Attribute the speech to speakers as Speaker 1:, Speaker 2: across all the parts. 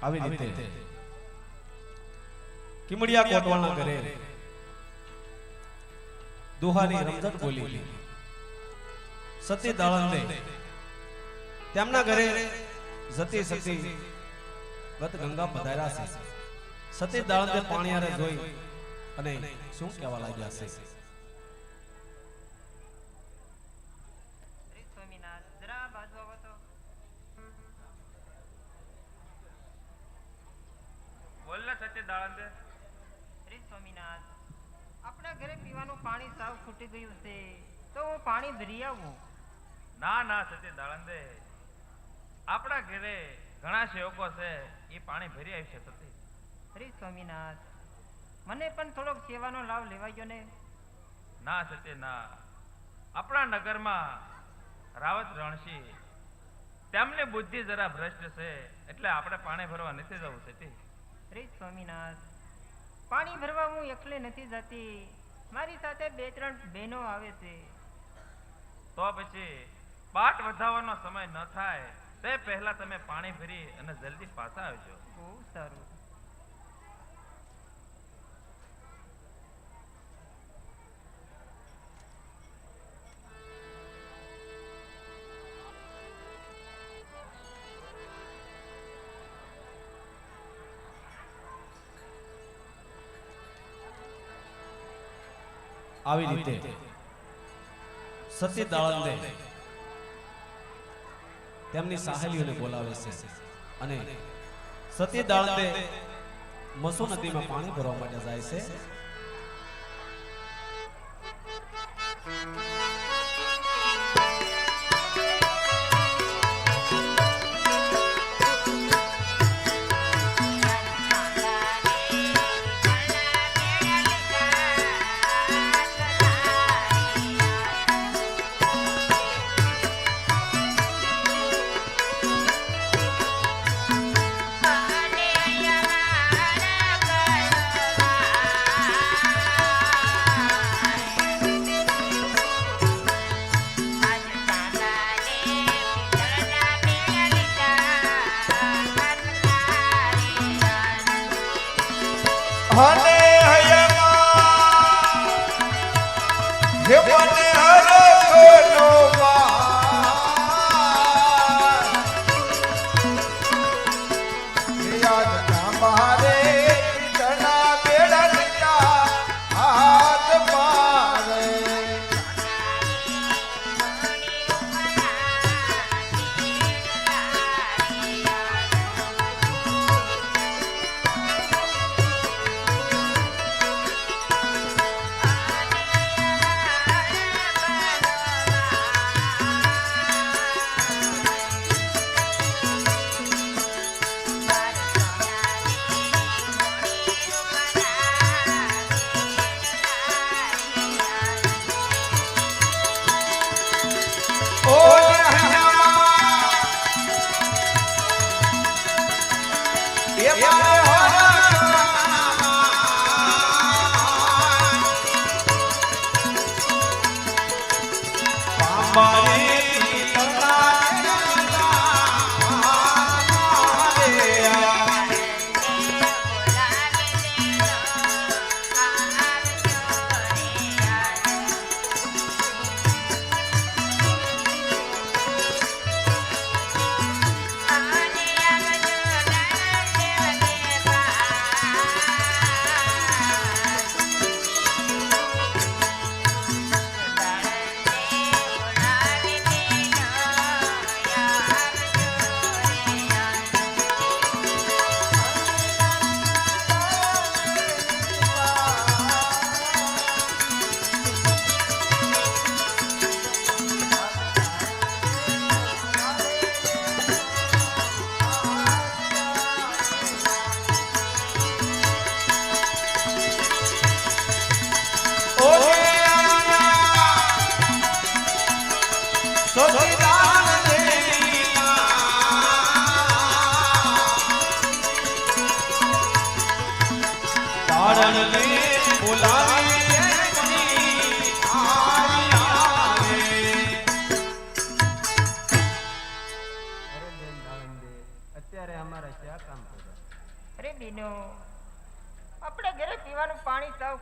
Speaker 1: આવી રીતે કિમડિયા કોટવાળના ઘરે દુહાની રમઝટ બોલી સતી દાળંદે તેમના ઘરે જતી સતી ગત ગંગા પધાર્યા છે. સતી દાળંદે પાણીયારે જોઈ અને શું કહેવા લાગ્યા છે.
Speaker 2: આપણા ઘરે પીવાનું પાણી સાવ ખૂટી ગયું છે, તો હું પાણી ભરી આવું.
Speaker 3: ના ના સતી દાળંદે, આપણા ઘરે ઘણા સેવકો છે, એ પાણી ભરી આવશે સતી.
Speaker 2: શ્રી સ્વામિનાથ, મને પણ થોડોક સેવાનો લાભ લેવાઈ ગયો ને.
Speaker 3: ના સતી ના, આપણા નગરમાં રાવત રણસી તેમની બુદ્ધિ જરા ભ્રષ્ટ છે, એટલે આપણે પાણી ભરવા નથી જવું સતી.
Speaker 2: શ્રી સ્વામિનાથ, પાણી ભરવા હું એકલી નથી જતી, મારી સાથે 2-3 બહેનો આવે છે.
Speaker 3: તો પછી પાટ વધાવવાનો સમય ન થાય તે પહેલા તમે પાણી ભરી અને જલ્દી પાછા આવજો.
Speaker 2: બહુ સારું.
Speaker 1: આવી રીતે સતી દાળંદે તેમની સાહેલીઓને બોલાવે છે અને સતી દાળંદે મસુ નદીમાં પાણી ભરવા માટે જાય છે.
Speaker 4: હને હયમાં હે મને હરખનો માં યાદ ના મારે તના બેડા લીધા હાથ મારે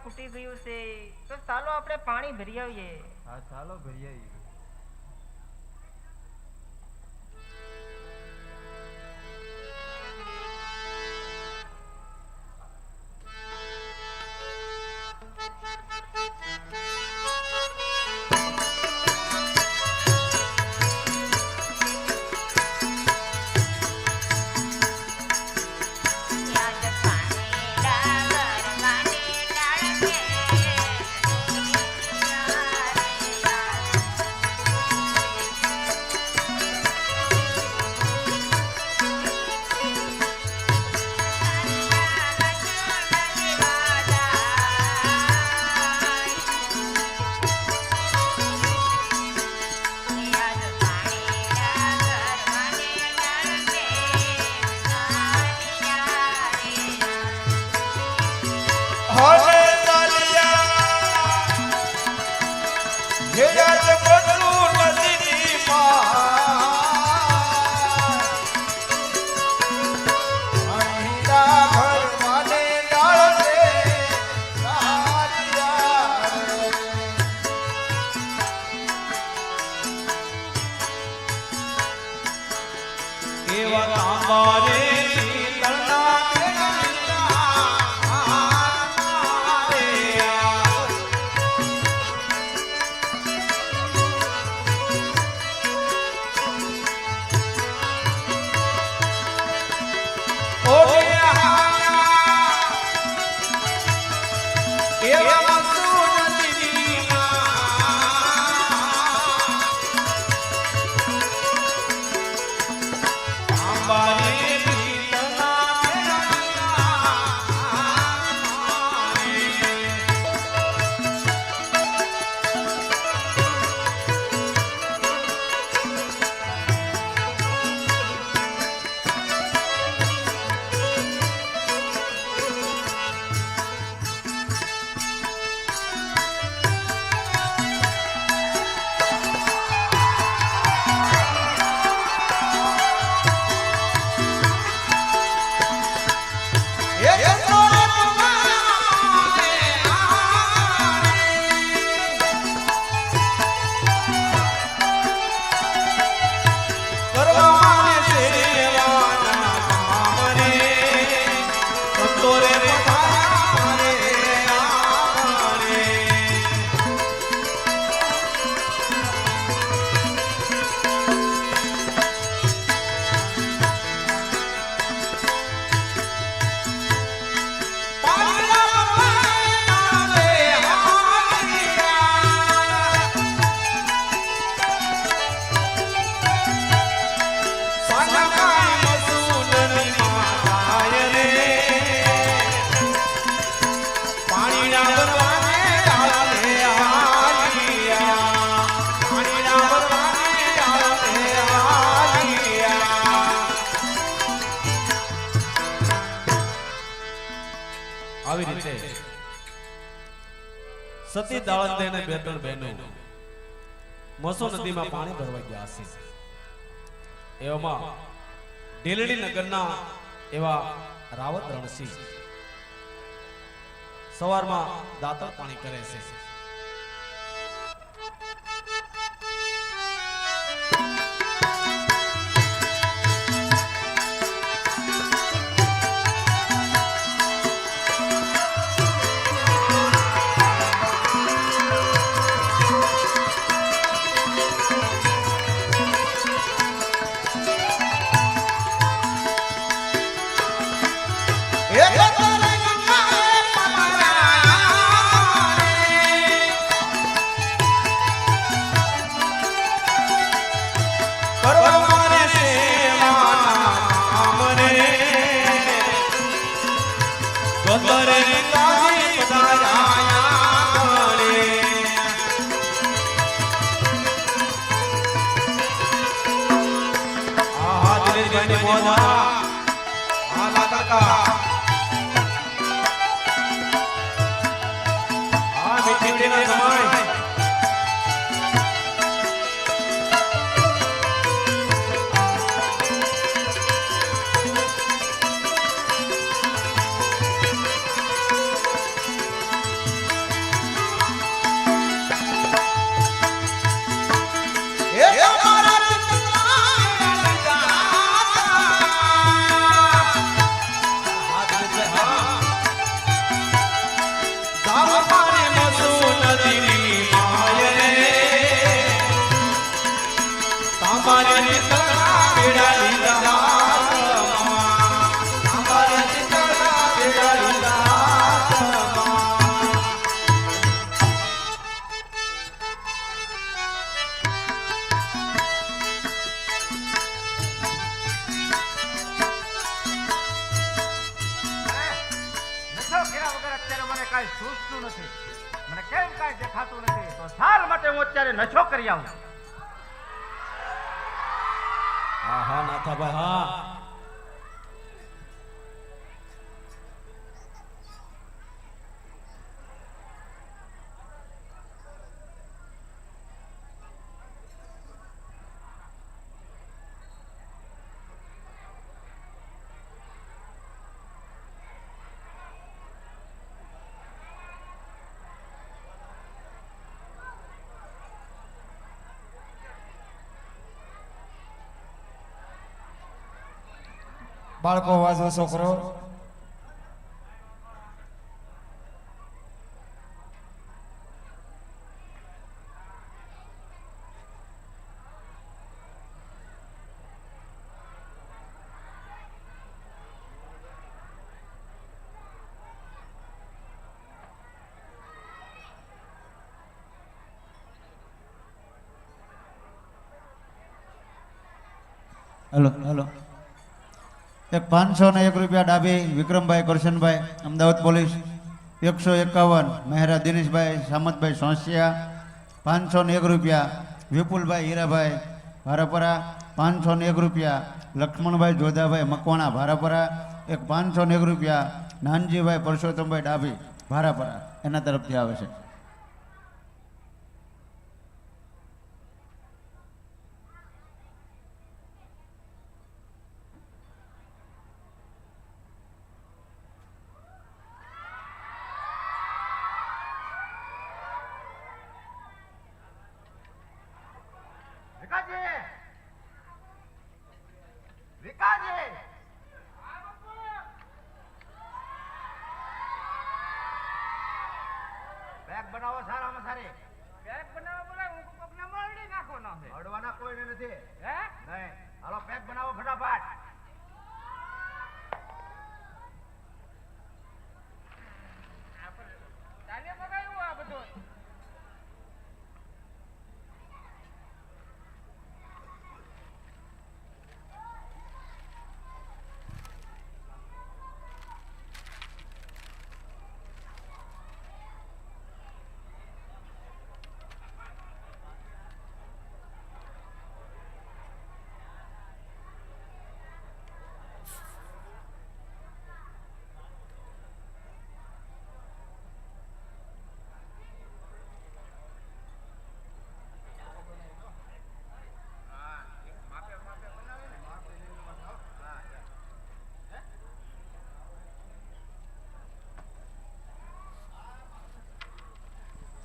Speaker 2: ફૂટી ગયું છે તો ચાલો આપણે પાણી ભરી આવીએ.
Speaker 3: હા ચાલો ભૈયા.
Speaker 4: હરે લાલિયા હે આજ બદલું નદીની માં અહીંના ઘર માને ડાળ દે લાલિયા
Speaker 1: એવા તાંબારે આવી રીતે સતી દાળંદે અને બે ત્રણ બહેનો મસો નદીમાં પાણી ભરવા ગયા હશે. એવામાં ઢેલડી નગરના એવા રાવત રણસિંહ સવારમાં દાતર પાણી કરે છે.
Speaker 4: એ તો તારે ગંગાએ પધરાયા રે
Speaker 5: હું અત્યારે નશો કરી આવું.
Speaker 1: હા હા નાથાભાઈ હા.
Speaker 4: બાળકો અવાજ ઓછો કરો. Hello hello. એક 501 રૂપિયા ડાબી વિક્રમભાઈ કરશનભાઈ અમદાવાદ પોલીસ. 151 મહેરા દિનેશભાઈ સામતભાઈ સોંસિયા. 501 રૂપિયા વિપુલભાઈ હીરાભાઈ ભારાપરા. 501 રૂપિયા લક્ષ્મણભાઈ જોધાભાઈ મકવાણા ભારાપરા. એક 501 રૂપિયા નાનજીભાઈ પરસોત્તમભાઈ ડાભી ભારાપરા એના તરફથી આવે છે.
Speaker 5: વિકાસજી! વિકાસજી! બેગ બનાવો સારામાં સારી.
Speaker 2: બેગ બનાવવા બોલાય હું કોકને મરડી નાખો ના છે.
Speaker 5: અડવાના કોઈને નથી.
Speaker 2: હે?
Speaker 5: નહીં. હાલો પેક બનાવો ફટાફટ.
Speaker 2: ચાલે મગાવ્યું આ બધું.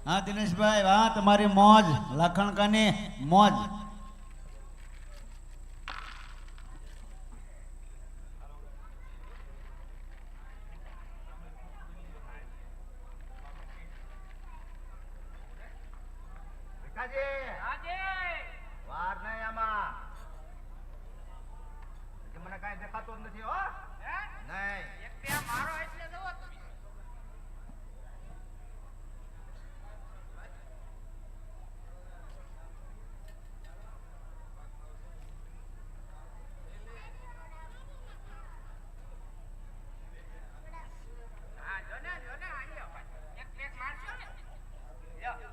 Speaker 4: હા દિનેશભાઈ, હા તમારી મોજ લાખણકાની મોજ.
Speaker 5: વિકાસજી!
Speaker 2: આજે
Speaker 5: વાર નહીં આમાં. હજી મને કાંઈ દેખાતું જ નથી હો.
Speaker 2: હે?
Speaker 5: નહીં.
Speaker 2: એક બે મારો એટલે જવો તમે. હા જોને આલ્યો એક પ્લેટ મારશો ને લ્યો.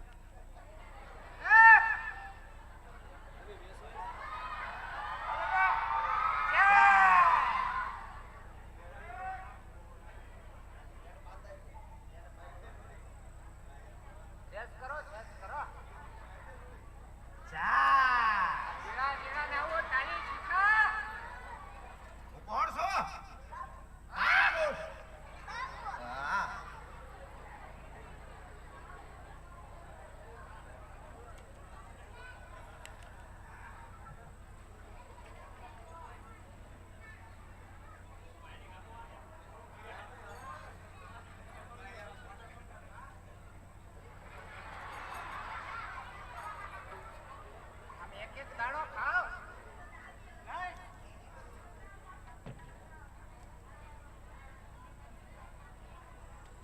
Speaker 5: કોણ છો? હા.
Speaker 2: આમ એક એક દાણો ખાઓ. નહીં.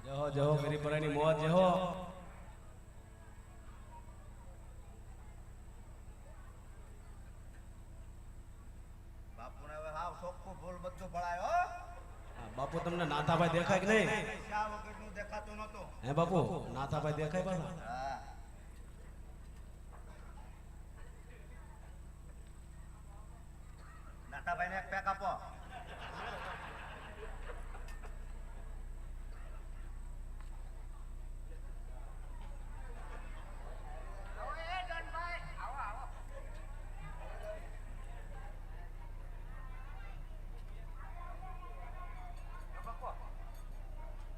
Speaker 1: જહો જહો ગરીબરાની મોજ જહો.
Speaker 5: બાપુને હવે હાવ ચોખ્ખું ભૂલ બધું ભળાય હો.
Speaker 1: હા, બાપુ તમને નાથાભાઈ દેખાય કે નહીં?
Speaker 5: શા વગરનું દેખાતું નહોતું.
Speaker 1: હે બાપુ નાથાભાઈ દેખાય પાછા?
Speaker 5: હા. હીરાભાઈને એક પેક આપો.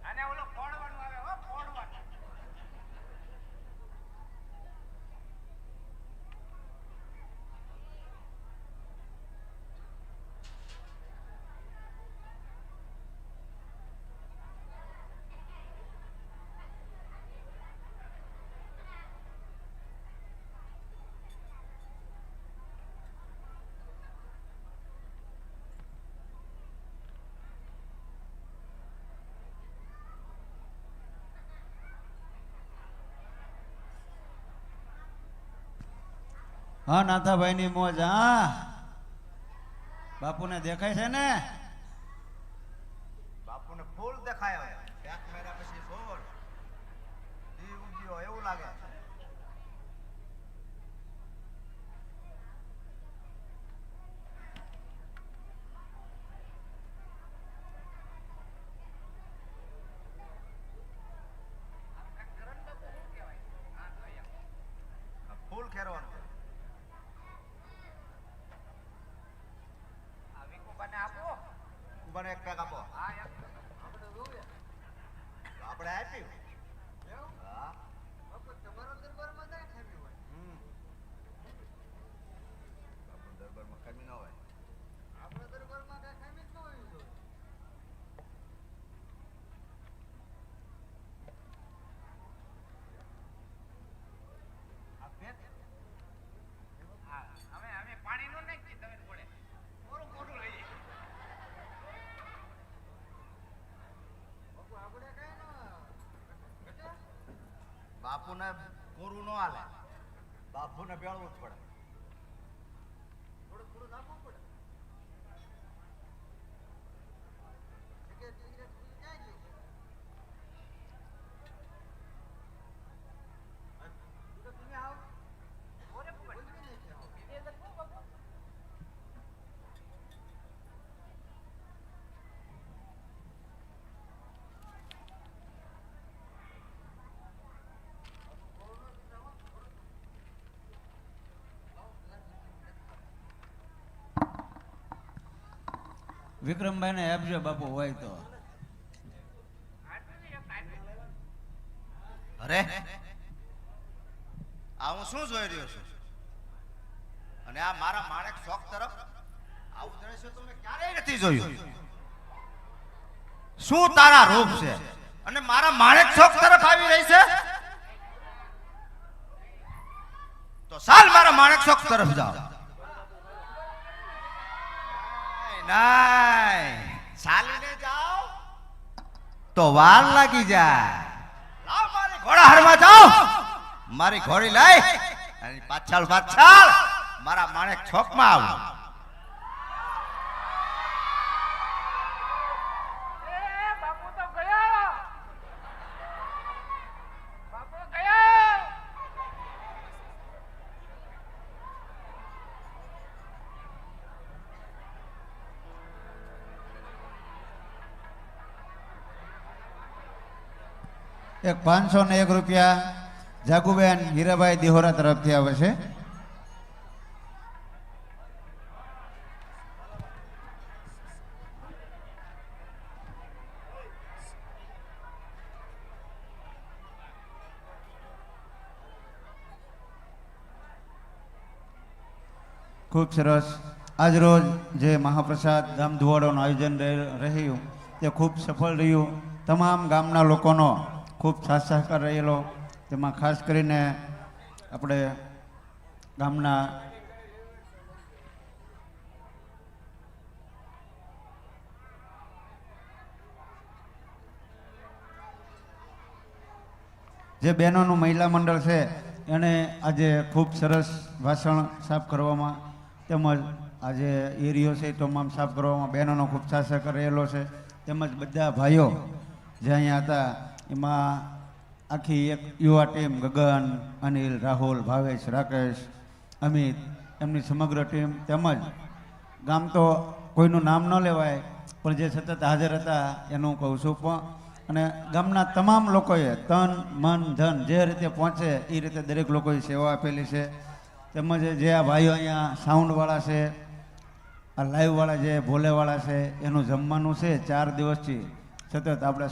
Speaker 3: આને ઓલો ફોડવાનું આવે હો, ફોડવાનું.
Speaker 4: હા નાથાભાઈની મોજ. હા બાપુને દેખાય છે ને?
Speaker 5: બાપુને ફૂલ દેખાય હવે. પેક માર્યા પછી ફૂલ દી ઉગ્યો એવું લાગે. ફૂલ ખેરવાનું. ઉભાને એક પેક આપો. આપણે આપ્યું. હા. હમ. બાપુ દરબારમાં ખામી ન હોય. આ પેક
Speaker 3: અમે પાણીનું નાખી તમે પડે મોરું મોટું લઈએ.
Speaker 5: બાપુને પૂરું ન હાલે. બાપુને બેળવું જ પડે.
Speaker 4: વિક્રમભાઈને આપજો બાપુ હોય તો.
Speaker 5: અરે આ હું શું જોઈ રહ્યો છું? અને આ મારા માણેક શોખ તરફ આવું દ્રશ્ય તો મેં ક્યારેય નથી જોયું. શું તારા રૂપ છે અને મારા માણેક શોખ તરફ આવી રહી છે? તો સાલ મારા માણેક શોખ તરફ જાઓ. નહીં ચાલીને જાઓ તો વાર લાગી જાય. લાવ મારી ઘોડા હારમાં જાઓ. મારી ઘોડી લઈ અને પાછળ પાછળ મારા માણેક ચોકમાં આવું.
Speaker 2: બાપુ તો ગયો. બાપુ ગયો.
Speaker 4: એક 501 રૂપિયા જાગુબેન હીરાભાઈ દિહોરા તરફથી આવે છે. ખૂબ સરસ. આજ રોજ જે મહાપ્રસાદ ગામ ધુવાડોનું આયોજન રહ્યું તે ખૂબ સફળ રહ્યું. તમામ ગામના લોકોનો ખૂબ સાથ સહકાર રહેલો. તેમાં ખાસ કરીને આપણે ગામના જે બહેનોનું મહિલા મંડળ છે એણે આજે ખૂબ સરસ વાસણ સાફ કરવામાં તેમજ આજે એરિયો છે તમામ સાફ કરવામાં બહેનોનો ખૂબ સાથ સહકાર રહેલો છે. તેમજ બધા ભાઈઓ જે અહીંયા હતા એમાં આખી એક યુવા ટીમ ગગન, અનિલ, રાહુલ, ભાવેશ, રાકેશ, અમિત એમની સમગ્ર ટીમ તેમજ ગામ તો કોઈનું નામ ન લેવાય, પણ જે સતત હાજર હતા એનું કહું છું. પણ અને ગામના તમામ લોકોએ તન મન ધન જે રીતે પહોંચે એ રીતે દરેક લોકોએ સેવા આપેલી છે. તેમજ જે આ ભાઈઓ અહીંયા સાઉન્ડવાળા છે, આ લાઈવવાળા જે ભોલેવાળા છે, એનું જમવાનું છે 4 દિવસથી સતત આપણે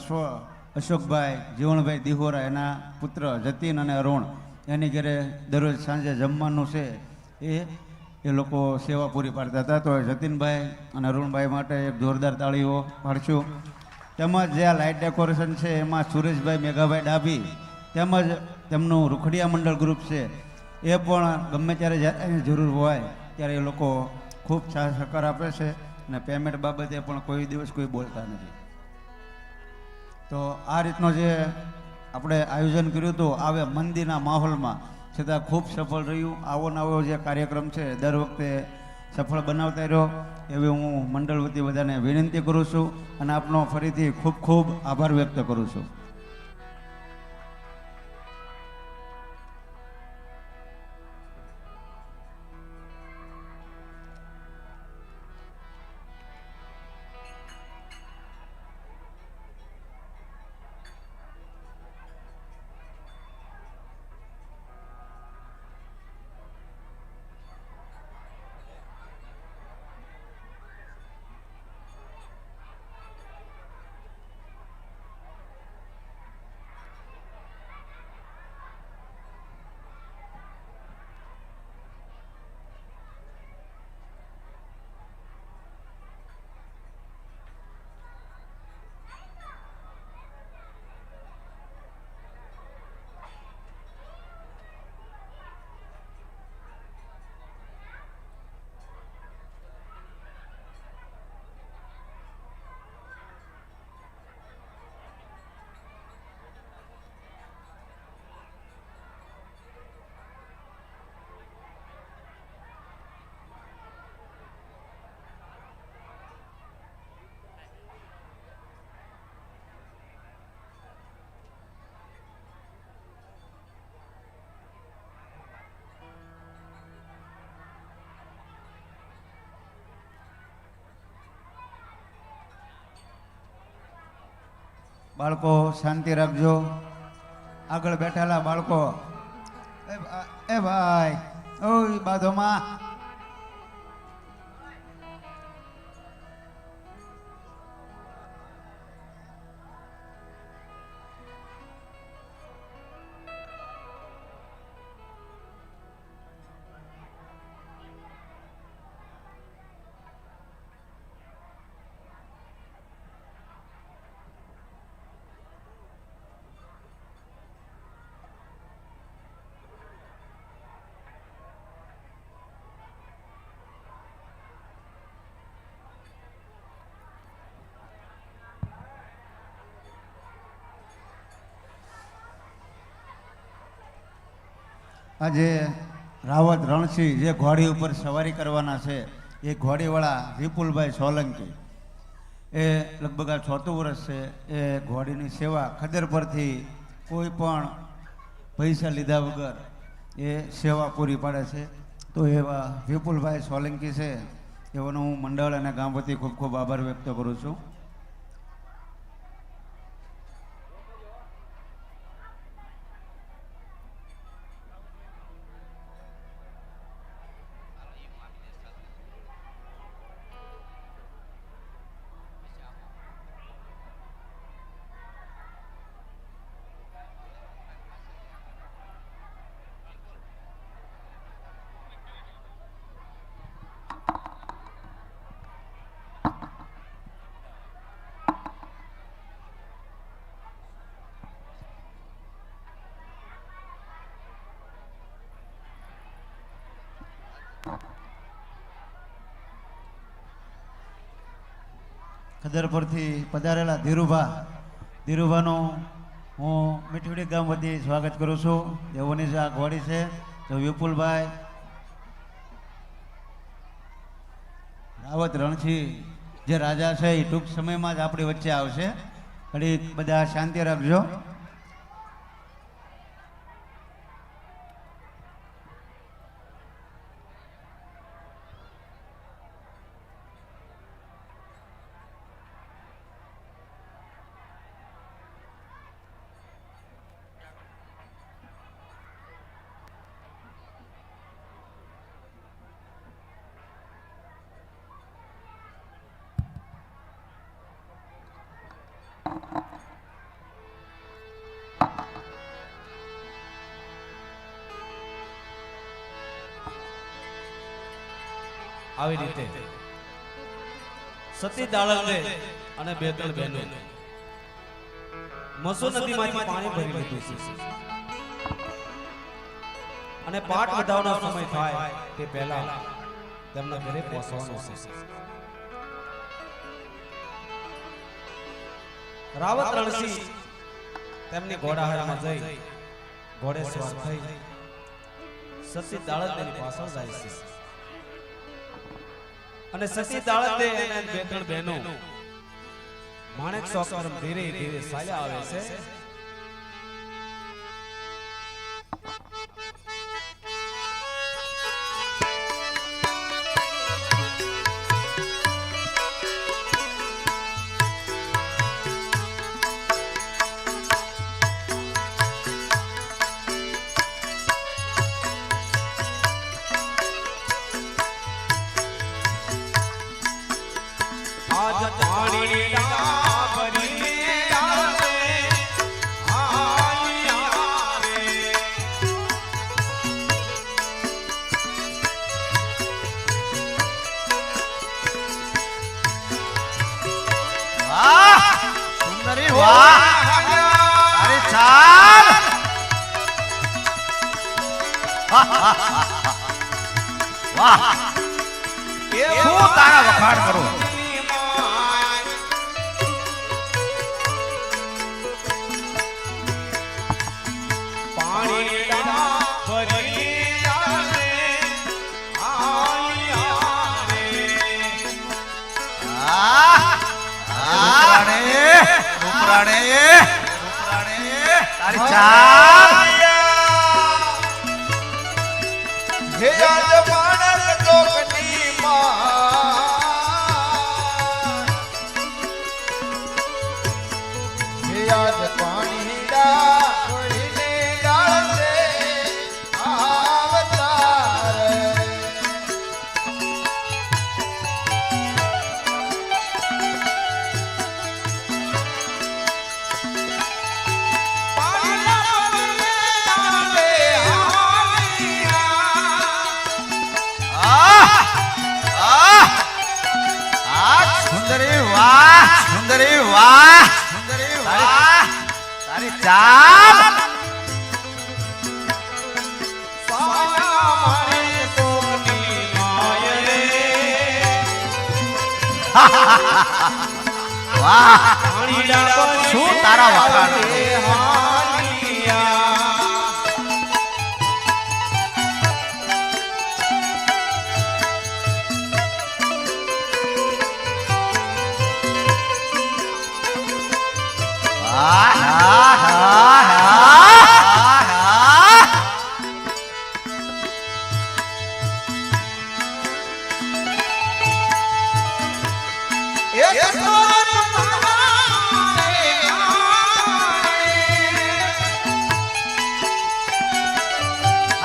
Speaker 4: અશોકભાઈ જીવણભાઈ દિહોરા, એના પુત્ર જતીન અને અરુણ, એની ઘરે દરરોજ સાંજે જમવાનું છે એ લોકો સેવા પૂરી પાડતા હતા. તો જતીનભાઈ અને અરુણભાઈ માટે એક જોરદાર તાળીઓ પાડશું. તેમજ જે આ લાઇટ ડેકોરેશન છે એમાં સુરેશભાઈ મેઘાભાઈ ડાભી તેમજ તેમનું રૂખડિયા મંડળ ગ્રુપ છે, એ પણ ગમે ત્યારે એની જરૂર હોય ત્યારે એ લોકો ખૂબ સાથ સહકાર આપે છે અને પેમેન્ટ બાબતે પણ કોઈ દિવસ કોઈ બોલતા નથી. તો આ રીતનો જે આપણે આયોજન કર્યું હતું આવે મંદિરના માહોલમાં, છતાં ખૂબ સફળ રહ્યું. આવો નવો જે કાર્યક્રમ છે દર વખતે સફળ બનાવતા રહ્યો એવી હું મંડળ વતી બધાને વિનંતી કરું છું અને આપનો ફરીથી ખૂબ ખૂબ આભાર વ્યક્ત કરું છું. બાળકો શાંતિ રાખજો. આગળ બેઠેલા બાળકો, એ ભાઈ ઓય બાધોમાં, આજે રાવત રણસિંહ જે ઘોડી ઉપર સવારી કરવાના છે એ ઘોડીવાળા વિપુલભાઈ સોલંકી, એ લગભગ આ 4થું વર્ષ છે. એ ઘોડીની સેવા ખદર પરથી કોઈ પણ પૈસા લીધા વગર એ સેવા પૂરી પાડે છે. તો એવા વિપુલભાઈ સોલંકી છે, એવાનો હું મંડળ અને ગામ વતી ખૂબ ખૂબ આભાર વ્યક્ત કરું છું. ખદર પરથી પધારેલા ધીરુભાનું હું મીઠીવડી ગામ વતી સ્વાગત કરું છું. તેઓની જે આ ઘોડી છે તો વિપુલભાઈ રાવત રણસિંહ જે રાજા છે એ ટૂંક સમયમાં જ આપણી વચ્ચે આવશે. ઘડી બધા શાંતિ રાખજો.
Speaker 1: આવી રીતે સતી દાળલને અને બે ત્રણ બહેનો મસો નદીમાંથી પાણી ભરી લીધું છે અને પાટ વધાવવાનો સમય થાય તે પહેલા તેમના ઘરે પહોંચવાનું છે. રાવત રણસિંહ તેમની ઘોડાહારમાં જઈ ઘોડે સવાર થઈ સતી દાળત તેની પાછળ જાય છે અને સતી દાળત અને બે ત્રણ બહેનો માણેક ચોકરમ ધીરે ધીરે ચાલ્યા આવે છે. આજ પાણી
Speaker 5: વાહ સુંદરી વાહ તારી ચાલ વાહ શું તારા વખાણ કરું. તારી ચાલ હે આજ માણસ લોકની માં હે આજ પાણી ડાળને ડાળે આવતાર સુંદરી વાહ સુંદરી વાહ સુંદરી વાહ તારી ચાલ વાહ શું તારા વખાણ.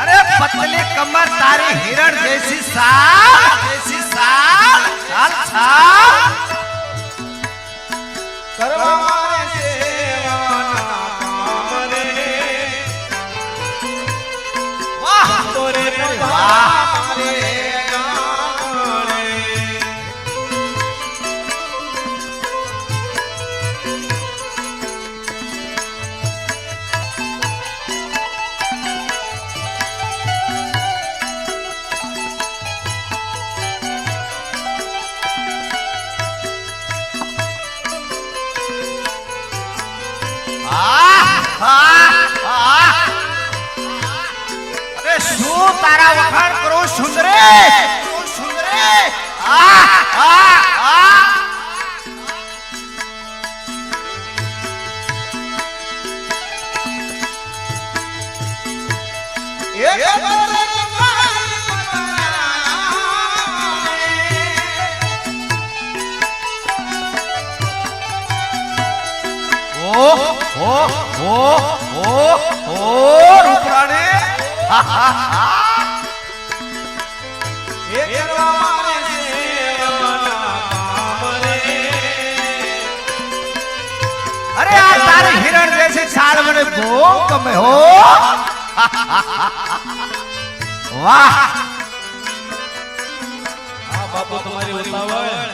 Speaker 5: અરે પતલી કમર તારી હિરણ જैसी साल चाल चाल
Speaker 1: કરવા સેવાના કામ રે
Speaker 5: વાહ
Speaker 1: તોરે
Speaker 5: વાહ
Speaker 1: મારે આંગણે
Speaker 5: અરે શું તારા વખાણ કરું સુંદરી સુંદરી રૂપરાણી અરે આ તારી હિરણ જैसी છાલ મને બહુ ગમે હો. વાહ
Speaker 1: બાપુ તમારી ઉતાવળ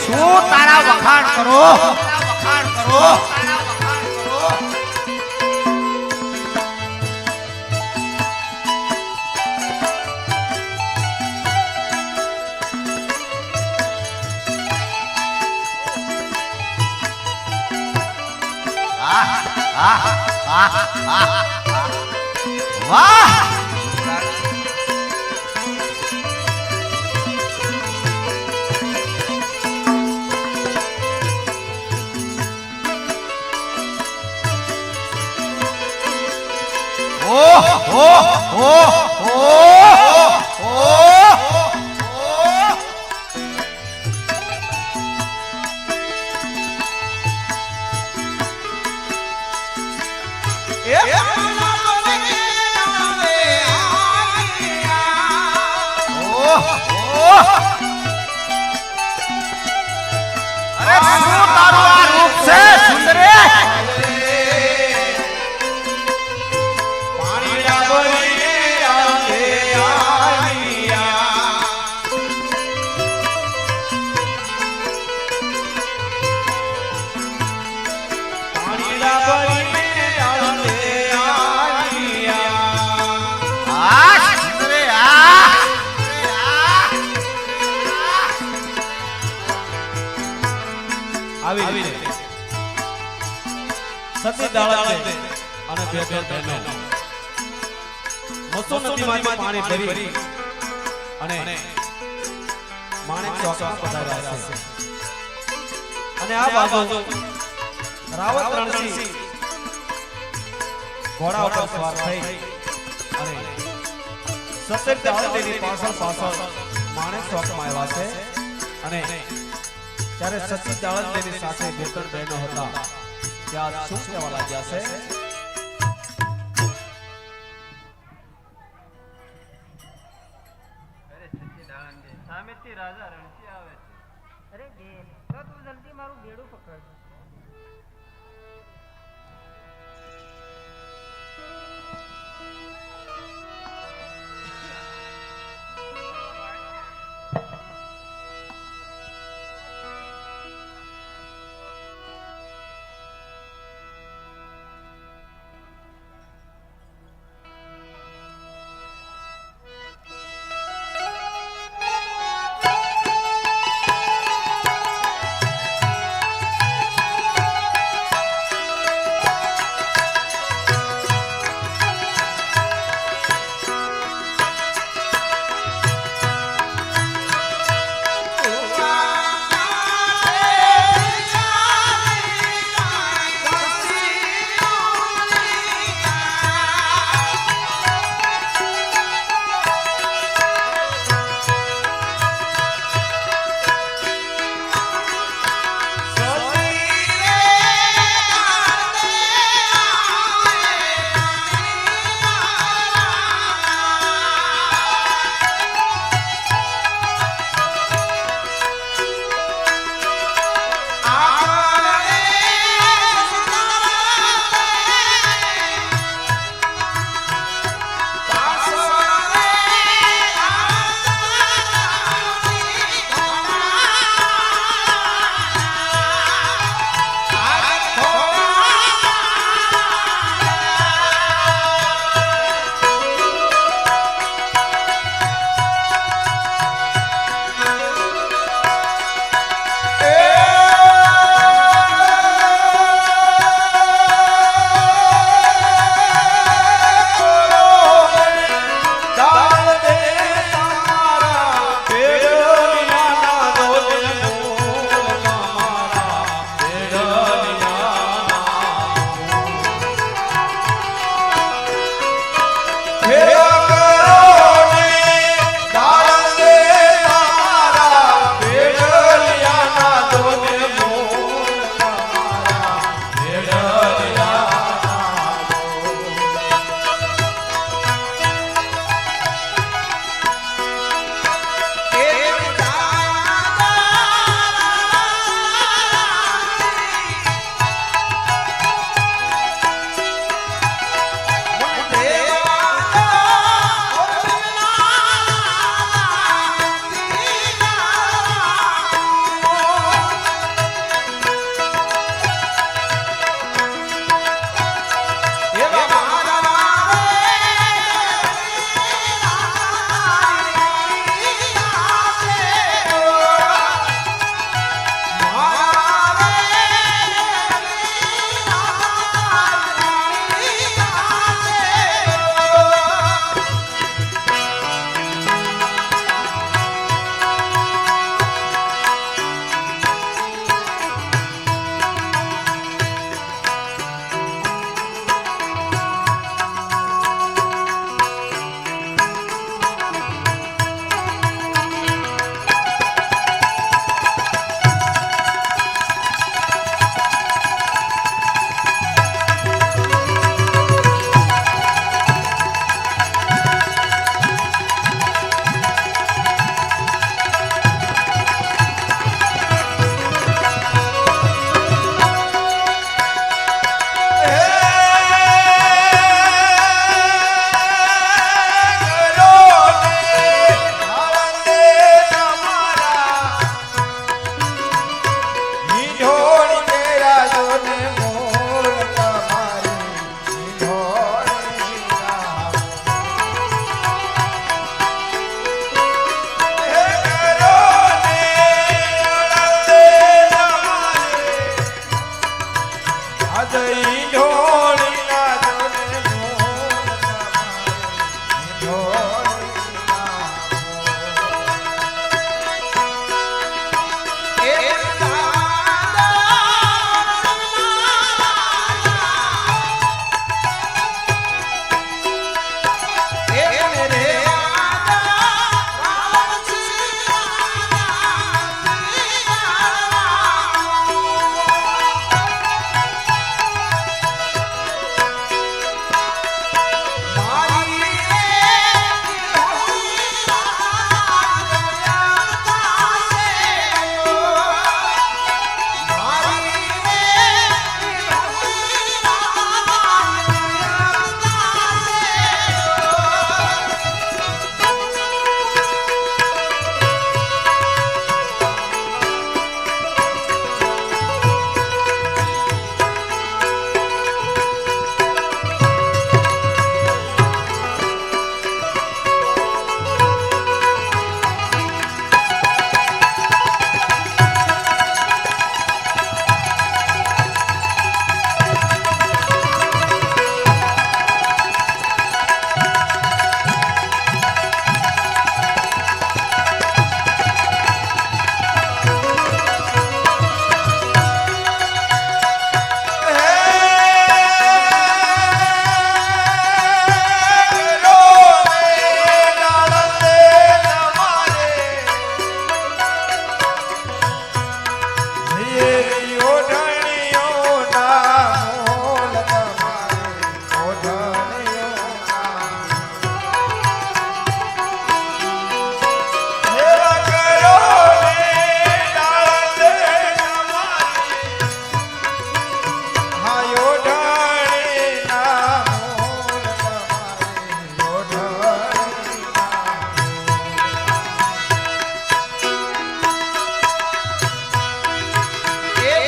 Speaker 5: શું તારા વખાણ કરો વખાણ કરો વાહ અરે શું તારું આ રૂપ છે સુંદરી
Speaker 1: આવી રીતે સતી દાળત અને બે બહેનો મસો નદીમાંથી પાણી ભરી અને માણેક ચોકમાં પધાર્યા છે અને આ બાજુ રાવત રણસિંહ ઘોડા ઉપર સવાર થઈ અને સતી દાળતની પાછળ માણેક ચોકમાં આવ્યા છે અને ત્યારે સતી દાળતની સાથે બે ત્રણ બહેનો હતા ત્યાં શું કહેવા લાગ્યા છે
Speaker 3: સામેથી રાજા રણસિંહ આવે છે.
Speaker 2: અરે બેન તો તું જલ્દી મારું બેડું પકડ.
Speaker 6: એવી ઓઢણીઓના મોલ તમારી ઓઢણીઓના. સેવા કરો ને ડાળે તમારી. હા ઓઢણીના મોલ તમારી ઓઢણીના.
Speaker 5: એ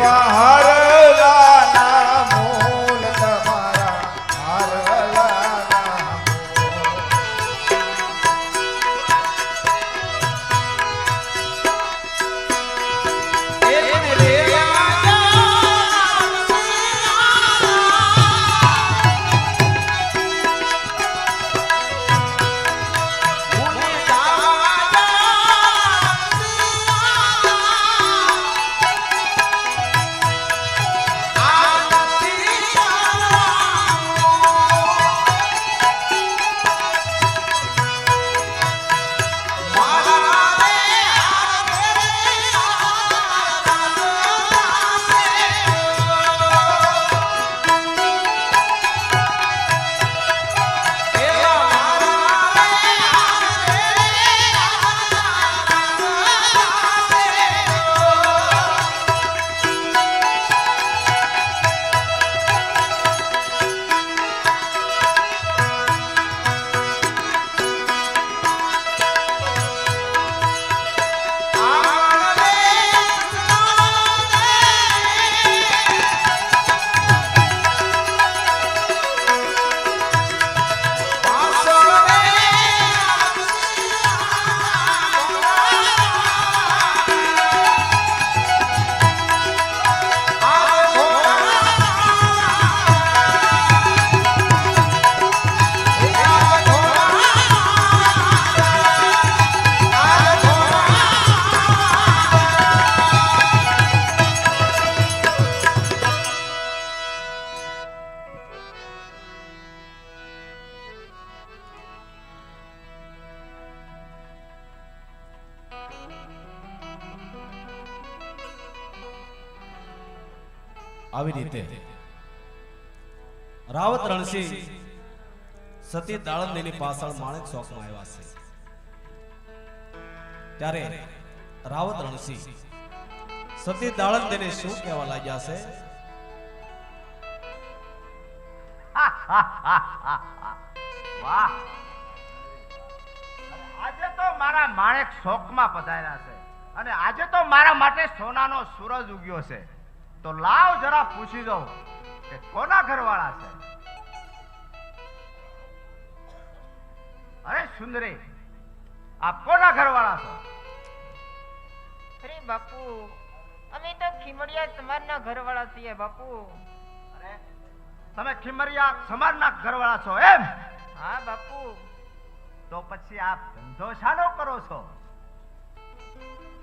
Speaker 6: એવા હારલાના મૂલ તમારા હારલાના મૂલ.
Speaker 1: આવી રીતે રાવત રણસિંહ સતી દાળંદીની પાછળ માણેક ચોકમાં આવ્યા છે. ત્યારે રાવત રણસિંહ સતી દાળંદીને શું કહેવા લાગ્યા છે?
Speaker 5: વાહ, આજે તો મારા માણેક શોકમાં પધાર્યા છે અને આજે તો મારા માટે સોનાનો સૂરજ ઉગ્યો છે. તો લાવ જરા પૂછી દઉં કે કોના ઘરવાળા છે. અરે સુંદરી, આપ કોના ઘરવાળા છો?
Speaker 2: અરે બાપુ, અમે તો ખીમડિયા સમાજના ઘરવાળા છીએ બાપુ.
Speaker 5: અરે તમે ખીમરિયા સમાજના ઘરવાળા છો એમ?
Speaker 2: હા બાપુ.
Speaker 5: તો પછી આપ ધંધો શાનો કરો છો?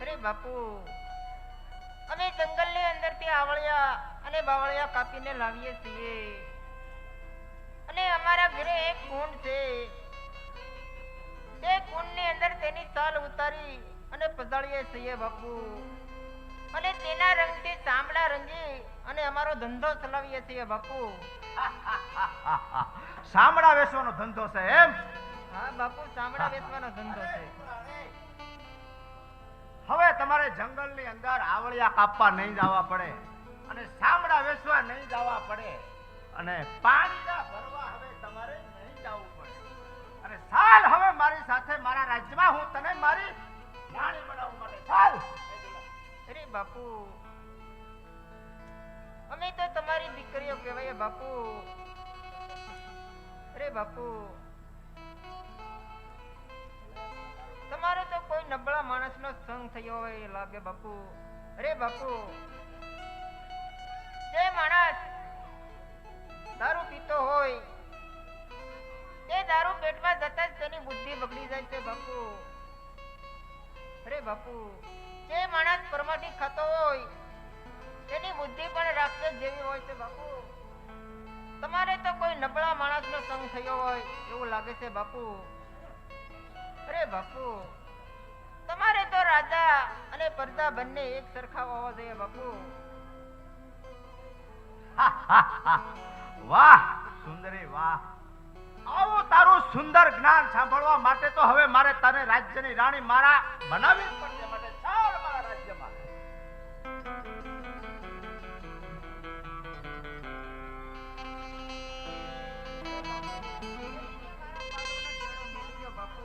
Speaker 2: અરે બાપુ, અમે જંગલની અંદરથી આવળિયા અને બાવળિયા કાપીને લાવીએ છીએ અને અમારા ઘરે એક કુંડ છે. તે કુંડની અંદર તેની સાલ ઉતારી અને પધાળીએ છીએ બાપુ, અને તેના રંગથી ચામડા રંગી અને અમારો ધંધો ચલાવીએ છીએ બાપુ.
Speaker 5: સામડા વેચવાનો ધંધો છે એમ?
Speaker 2: હા બાપુ, ચામડા વેચવાનો ધંધો છે.
Speaker 5: હવે તમારે જંગલની અંદર આવળિયા કાપવા નહીં જવા પડે અને સામડા વેચવા નહીં જવા પડે અને પાણીના ભરવા હવે તમારે નહીં જવું પડે અને ચાલ હવે મારી સાથે મારા રાજ્યમાં, હું તને મારી રાણી બનાવવા માટે ચાલ.
Speaker 2: અરે બાપુ, અમે તો તમારી દીકરીઓ કહેવાય બાપુ. અરે બાપુ, તમારો તો કોઈ નબળા માણસનો સંગ થયો હોય એ લાગે બાપુ. અરે બાપુ, જે માણસ દારૂ પીતો હોય તે દારૂ પેટમાં જતા જ તેની બુદ્ધિ બગડી જાય છે બાપુ. અરે બાપુ, જે માણસ પરમાટી ખાતો હોય તેની બુદ્ધિ પણ રાક્ષસ જેવી હોય છે બાપુ. તમારે તો કોઈ નબળા માણસનો સંગ થયો હોય એવું લાગે છે બાપુ. અરે બાપુ, તમારે તો રાજા અને પ્રજા બંને એક સરખા હોવા જોઈએ બાપુ.
Speaker 5: વાહ સુંદરી વાહ, આવું તારું સુંદર જ્ઞાન સાંભળવા માટે તો હવે મારે તને રાજ્યની રાણી મારા બનાવવી જ પડશે. માટે ચાલ મારા રાજ્યમાં.
Speaker 2: બાપુ,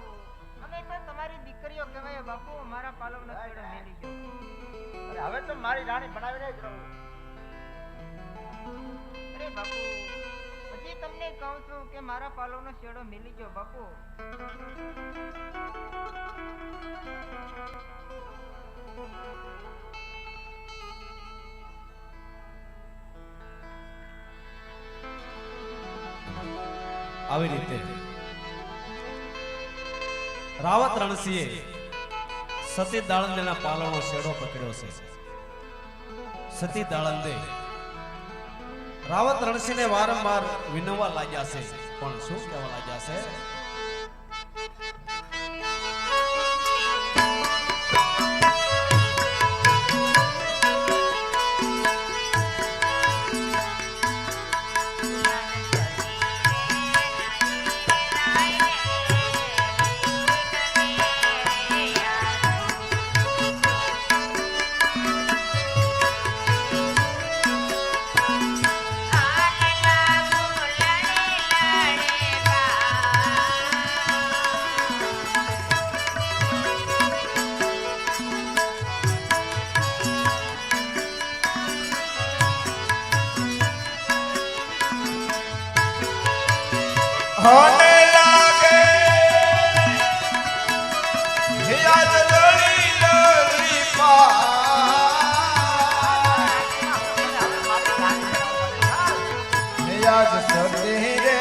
Speaker 2: અમે તો તમારી દીકરીઓ કહેવાય બાપુ. મારા પાલવનો છેડો મેલી ગયો.
Speaker 5: અરે હવે તો મારી રાણી બનાવીને જ રહું.
Speaker 2: બાપુ હજી તમને કહું છું કે મારા પાલવનો શેડો મિલી ગયો બાપુ.
Speaker 1: આવી રીતે રાવત રણસિંહે સતી દાળંદેના પાલવનો શેડો પકડ્યો છે. સતી દાળંદે રાવત રણસિંહને વારંવાર વિનવવા લાગ્યા છે, પણ શું કહેવા લાગ્યા છે?
Speaker 6: હોને લાગે હિયાજ લડી લડી હિયાજ સતી રે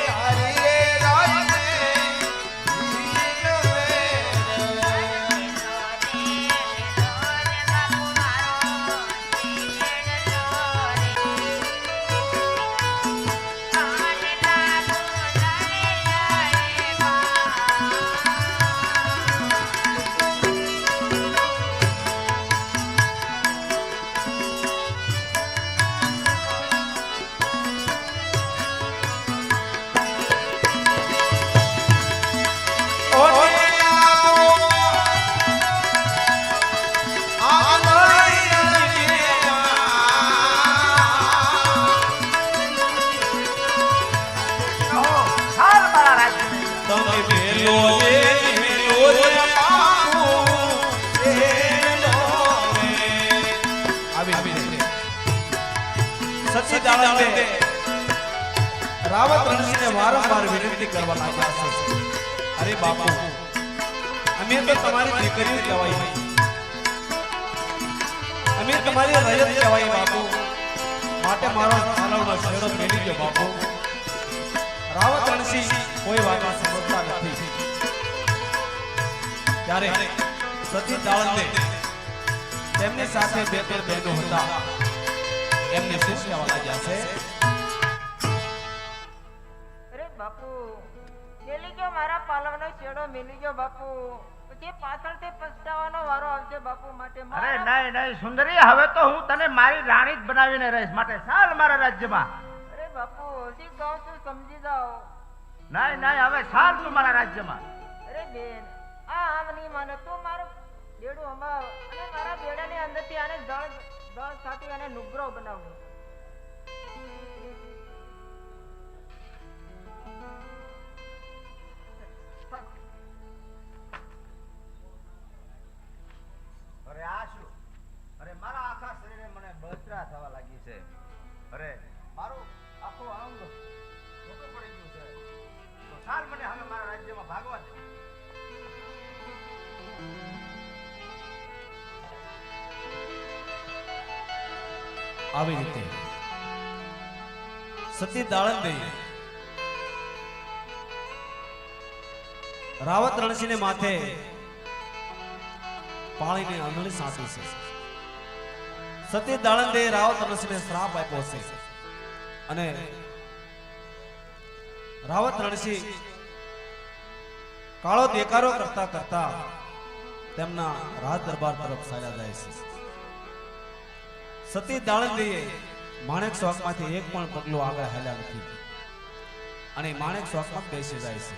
Speaker 6: તારી રે રાજને
Speaker 1: સતી દાળંદે રાવત રણસિંહને વારંવાર વિનંતી કરવા લાગ્યા છે. અરે બાપુ, અમે તો તમારી દીકરીઓ કહેવાય, અમે તમારી રયત કહેવાય બાપુ, માટે મારો પાલવનો શેડો મેલી ગયો બાપુ. રાવત રણસિંહ કોઈ વાત સમજતા નથી. ત્યારે સતી દાળંદે તેમની સાથે બે ત્રણ બહેનો હતા, એમને શું કહેવા લાગ્યા છે?
Speaker 2: અરે બાપુ મેલી ગયો મારા પાલવનો શેડો મિલી ગયો બાપુ. પછી પાછળથી પછતાવાનો વારો આવશે બાપુ. માટે
Speaker 7: અરે નહીં નહીં સુંદરી, હવે તો હું તને મારી રાણી જ બનાવીને રહીશ, માટે ચાલ મારા રાજ્યમાં.
Speaker 2: અરે બાપુ હજી કહું છું સમજી જાઓ.
Speaker 7: નહીં નહીં, હવે ચાલ તું મારા રાજ્યમાં.
Speaker 2: અરે બેન આ આમ નહીં માને. તું મારું બેડું અમાવ અને મારા બેડાની અંદરથી આને દળ સાથે અને નુગ્રો બનાવું.
Speaker 7: અરે આ શું? અરે મારા આખા શરીરે મને બળતરા થવા લાગી છે. અરે મારું આખું અંગ ખોટું પડી ગયું છે. તો ચાલ મને હવે મારા રાજ્યમાં ભાગવા દે.
Speaker 1: આવી રીતે સતી દાળંદે રાવત રણસિંહને માથે પાણીની આંધળી સાંટી છે. સતી દાળંદે રાવત રણસિંહને શ્રાપ આપ્યો છે અને રાવત રણસિંહ કાળો દેકારો કરતા કરતા તેમના રાજ દરબાર તરફ ચાલ્યા જાય છે. સતી દાળંદીએ માણેક ચોકમાંથી એક પણ પગલું આગળ હાલ્યા નથી અને માણેક ચોકમાં બેસી જાય છે.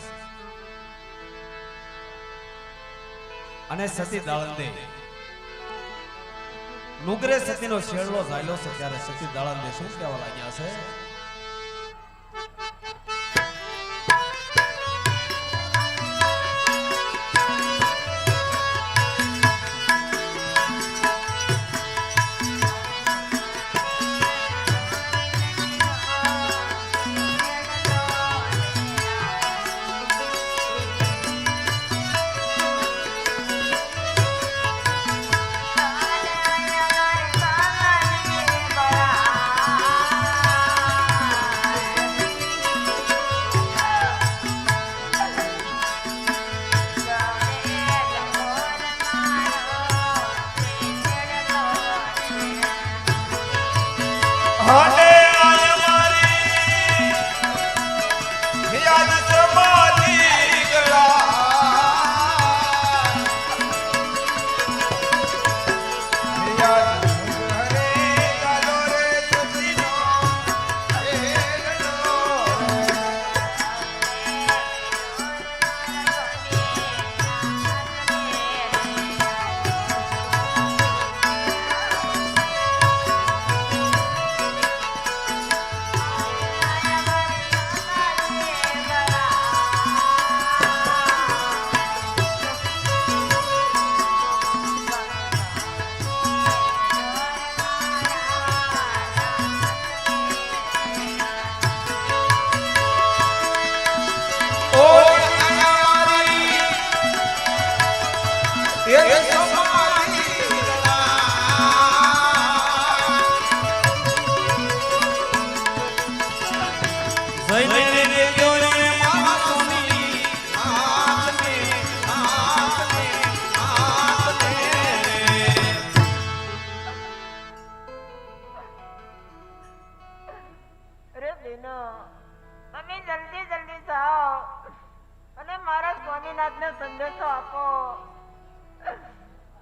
Speaker 1: અને સતી દાળંદે નુગરે સતીનો શેડલો ઝાલ્યો છે. ત્યારે સતી દાળંદે શું કહેવા લાગ્યા છે?
Speaker 6: અને આય મારી યાદ સમાધિ ગયા યાદ હરે ગાલો રે સતીનો એ ગલો
Speaker 2: અરે બેનો તમે જલ્દી જલ્દી જાઓ અને મારા સ્વામીનાથને સંદેશો આપો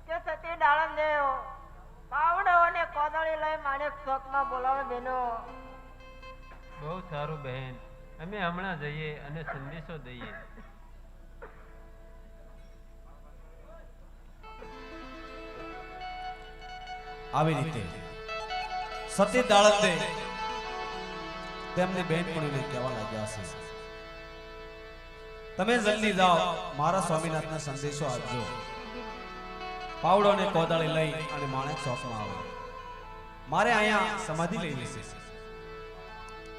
Speaker 2: કે સતી ડાળન દેવ પાવડો અને કોદળી લઈ માણેક ચોકમાં બોલાવે બેનો.
Speaker 8: બહુ સારું બહેન, અમે હમણાં જઈએ અને સંદેશો દઈએ.
Speaker 1: આવી રીતે સતી દાળંદે તેમની બહેનપણીને કહેવા લાગ્યા છે, તમે જલ્દી જાઓ, મારા સ્વામીનાથને સંદેશો આપજો, પાવડો અને કોદાળી લઈ અને માણેક ચોકમાં આવો, મારે અહીંયા સમાધિ લેવી છે.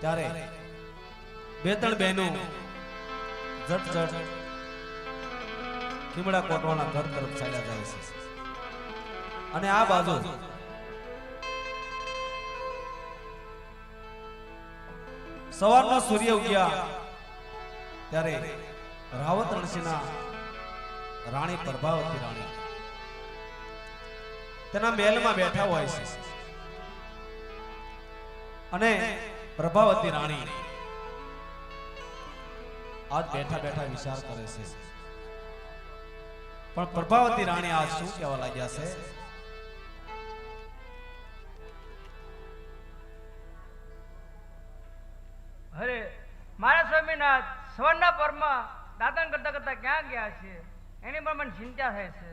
Speaker 1: ત્યારે બે ત્રણ બહેનો જટ જટ ખીમડા કોટવાના ઘર તરફ ચાલ્યા જાય છે. અને આ બાજુ સવારનો સૂર્ય ઉગ્યા ત્યારે રાવત રણસિંહના રાણી પ્રભાવતી રાણી તેના મહેલમાં બેઠા હોય છે. અને પ્રભાવતી રાણી આજ બેઠા બેઠા વિચાર કરે છે. પણ પ્રભાવતી રાણી આજ શું કહેવા લાગ્યા છે?
Speaker 9: અરે મારા સ્વામીનાથ સવારના પરમાં દાતન કરતા કરતા ક્યાં ગયા છે, એની પણ મને ચિંતા થાય છે.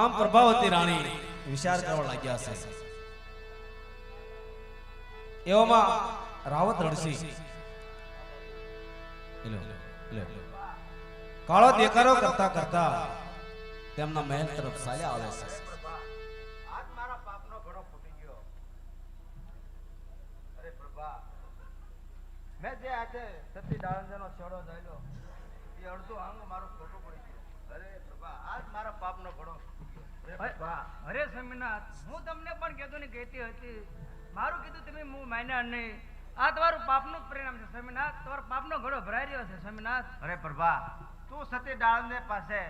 Speaker 1: આમ પ્રભાવતી રાણી વિચાર કરવા લાગ્યા છે. એવામાં રાવત રણસિંહ કાળો દેખાડો કરતા કરતા તેમના મહેલ તરફ ચાલ્યા આવે છે.
Speaker 7: આજ મારા પાપનો ઘડો ફૂટી ગયો. અરે પ્રભા, મેં જે આજે સતી ડાળંજાનો છેડો જોયેલો એ અડધો અંગ મારો ખોટો પડી ગયો. અરે પ્રભા, આજ મારા પાપનો ઘડો ફૂટી ગયો. અરે પ્રભા,
Speaker 9: અરે સ્વામીનાથ, હું તમને પણ કહેતો ને કહેતી હતી, મારું કીધું તમે હું માન્યા નહીં. આ તમારું પાપનું જ પરિણામ છે સ્વામીનાથ, તમારો પાપનો ઘડો ભરાઈ રહ્યો છે સ્વામીનાથ.
Speaker 7: અરે પ્રભા, તું સતી ડાળંજે પાસે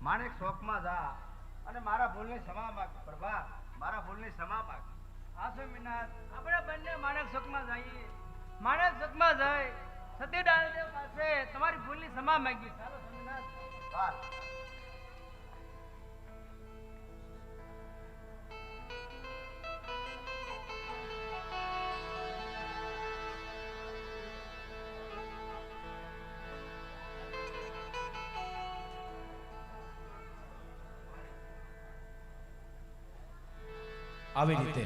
Speaker 7: માણેક ચોકમાં જા અને મારા ભૂલની ક્ષમા માંગ. પ્રભા, મારા ભૂલની ક્ષમા માંગ.
Speaker 9: હા સ્વામીનાથ, આપણે બંને માણેક ચોકમાં જઈએ, માણેક ચોકમાં જઈ સતી ડાળદેવ પાસે તમારી ભૂલની ક્ષમા માંગી. ચાલો સ્વામીનાથ.
Speaker 7: ચાલ.
Speaker 1: આવી રીતે